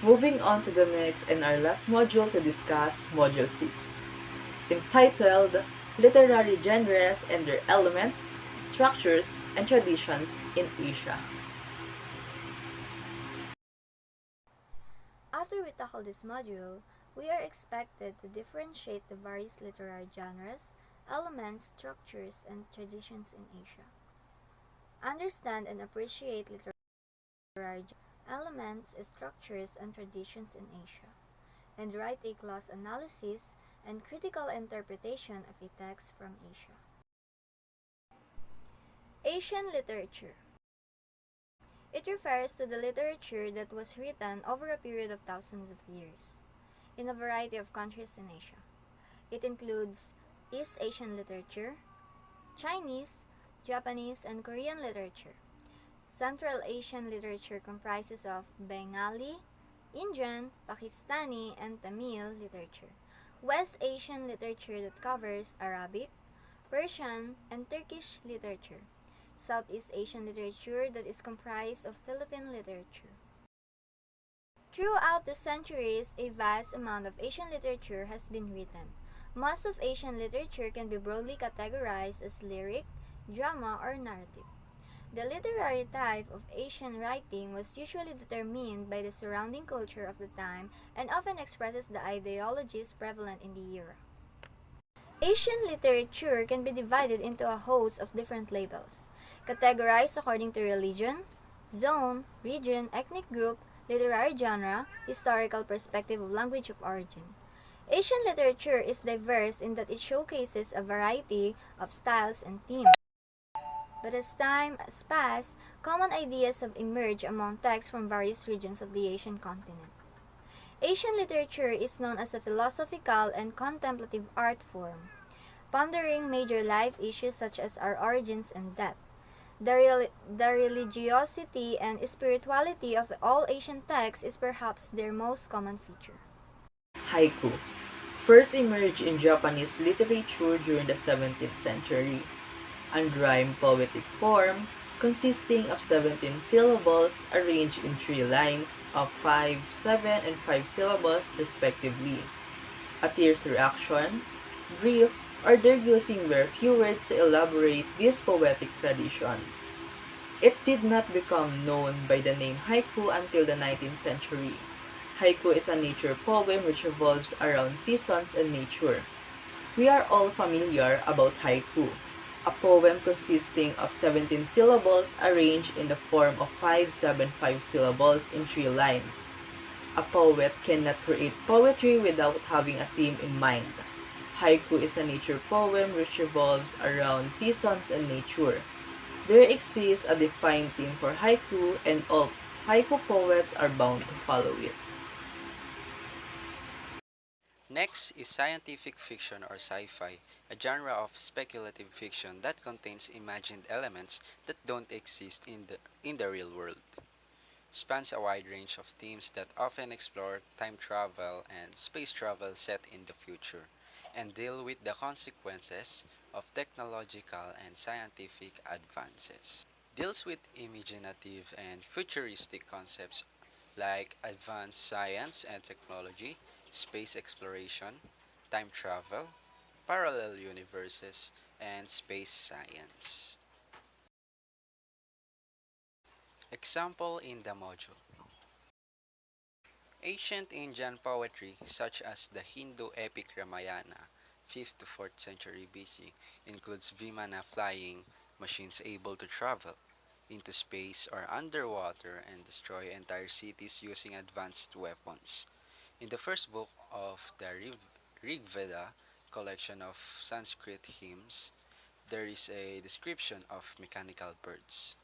Moving on to the next and our last module to discuss, Module 6, entitled Literary Genres and Their Elements, Structures, and Traditions in Asia. After we tackle this module, we are expected to differentiate the various literary genres, elements, structures, and traditions in Asia. Understand and appreciate literary elements, structures, and traditions in Asia, and write a class analysis and critical interpretation of a text from Asia. Asian literature. It refers to the literature that was written over a period of thousands of years in a variety of countries in Asia. It includes East Asian literature, Chinese, Japanese, and Korean literature. Central Asian literature comprises of Bengali, Indian, Pakistani, and Tamil literature. West Asian literature that covers Arabic, Persian, and Turkish literature. Southeast Asian literature that is comprised of Philippine literature. Throughout the centuries, a vast amount of Asian literature has been written. Most of Asian literature can be broadly categorized as lyric, drama, or narrative. The literary type of Asian writing was usually determined by the surrounding culture of the time and often expresses the ideologies prevalent in the era. Asian literature can be divided into a host of different labels, categorized according to religion, zone, region, ethnic group, literary genre, historical perspective of language of origin. Asian literature is diverse in that it showcases a variety of styles and themes. But as time has passed, common ideas have emerged among texts from various regions of the Asian continent. Asian literature is known as a philosophical and contemplative art form, pondering major life issues such as our origins and death. The religiosity and spirituality of all Asian texts is perhaps their most common feature. Haiku first emerged in Japanese literature during the 17th century. Unrhymed poetic form consisting of 17 syllables arranged in 3 lines of 5, 7, and 5 syllables respectively. A tierce reaction, brief, or their using very few words to elaborate this poetic tradition. It did not become known by the name haiku until the 19th century. Haiku is a nature poem which revolves around seasons and nature. We are all familiar about haiku, a poem consisting of 17 syllables arranged in the form of 5, 7, 5 syllables in 3 lines. A poet cannot create poetry without having a theme in mind. Haiku is a nature poem which revolves around seasons and nature. There exists a defined theme for haiku, and all haiku poets are bound to follow it. Next is scientific fiction or sci-fi, a genre of speculative fiction that contains imagined elements that don't exist in the real world. Spans a wide range of themes that often explore time travel and space travel set in the future, and deal with the consequences of technological and scientific advances. Deals with imaginative and futuristic concepts like advanced science and technology, space exploration, time travel, parallel universes, and space science. Example in the module. Ancient Indian poetry such as the Hindu epic Ramayana, 5th to 4th century BC, includes Vimana flying machines able to travel into space or underwater and destroy entire cities using advanced weapons. In the first book of the Rig Veda collection of Sanskrit hymns, there is a description of mechanical birds.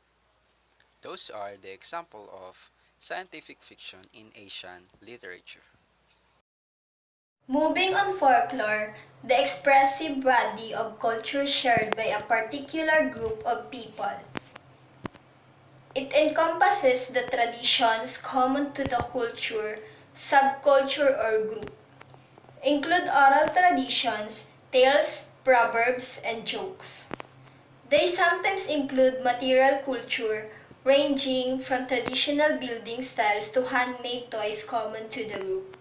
Those are the example of scientific fiction in Asian literature. Moving on folklore, the expressive body of culture shared by a particular group of people. It encompasses the traditions common to the culture, subculture, or group. Include oral traditions, tales, proverbs, and jokes. They sometimes include material culture, ranging from traditional building styles to handmade toys common to the group.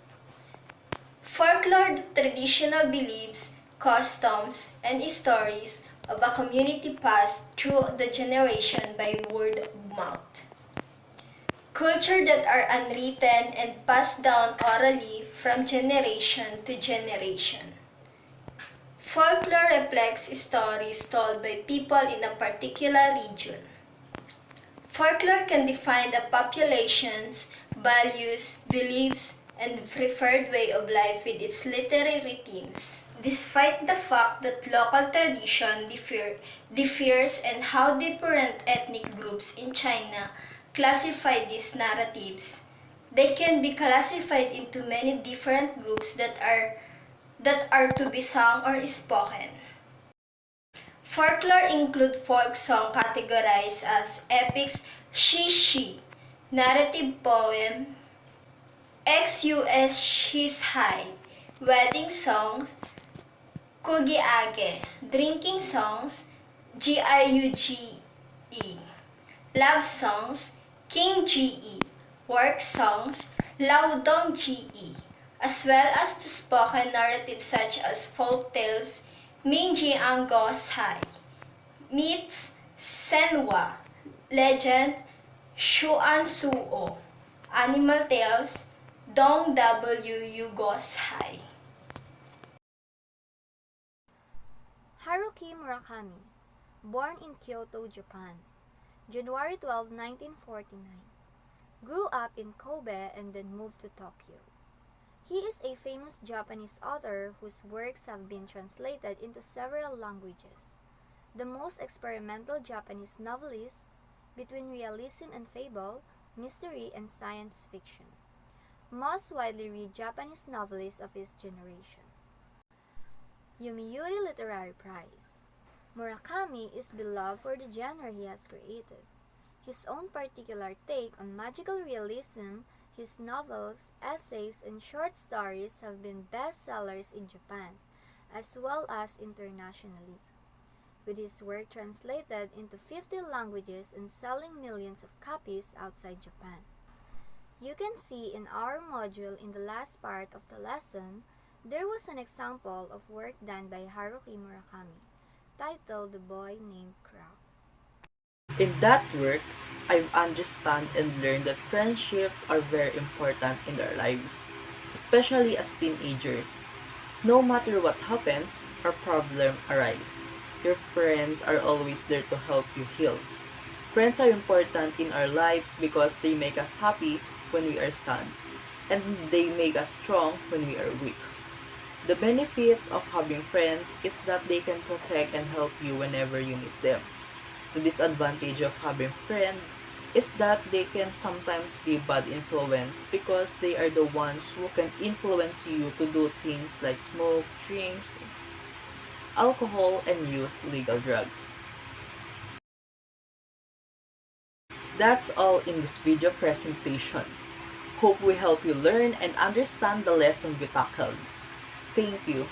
Folklore, the traditional beliefs, customs, and stories of a community passed through the generation by word of mouth. Culture that are unwritten and passed down orally from generation to generation. Folklore reflects stories told by people in a particular region. Folklore can define a population's values, beliefs, and preferred way of life with its literary routines. Despite the fact that local tradition differs and how different ethnic groups in China classify these narratives, they can be classified into many different groups that are to be sung or spoken. Folklore include folk song categorized as epics, shishi, narrative poem, xus shishai, wedding songs, kugiage, drinking songs, giuge, love songs, king ge, work songs, laodong ge, as well as the spoken narratives such as folk tales, Mingji Angosai, myths, Senwa, legend, Shuan Suo, animal tales, Dong W. Yugosai. Haruki Murakami, born in Kyoto, Japan, January 12, 1949, grew up in Kobe and then moved to Tokyo. He is a famous Japanese author whose works have been translated into several languages. The most experimental Japanese novelist between realism and fable, mystery and science fiction. Most widely read Japanese novelist of his generation. Yomiuri Literary Prize. Murakami is beloved for the genre he has created. His own particular take on magical realism, his novels, essays, and short stories have been bestsellers in Japan, as well as internationally, with his work translated into 50 languages and selling millions of copies outside Japan. You can see in our module in the last part of the lesson, there was an example of work done by Haruki Murakami, titled The Boy Named Crow. In that work, I've understand and learned that friendship are very important in our lives, especially as teenagers. No matter what happens or problem arise, your friends are always there to help you heal. Friends are important in our lives because they make us happy when we are sad, and they make us strong when we are weak. The benefit of having friends is that they can protect and help you whenever you need them. The disadvantage of having friends is that they can sometimes be bad influence because they are the ones who can influence you to do things like smoke, drinks, alcohol, and use illegal drugs. That's all in this video presentation. Hope we help you learn and understand the lesson we tackled. Thank you.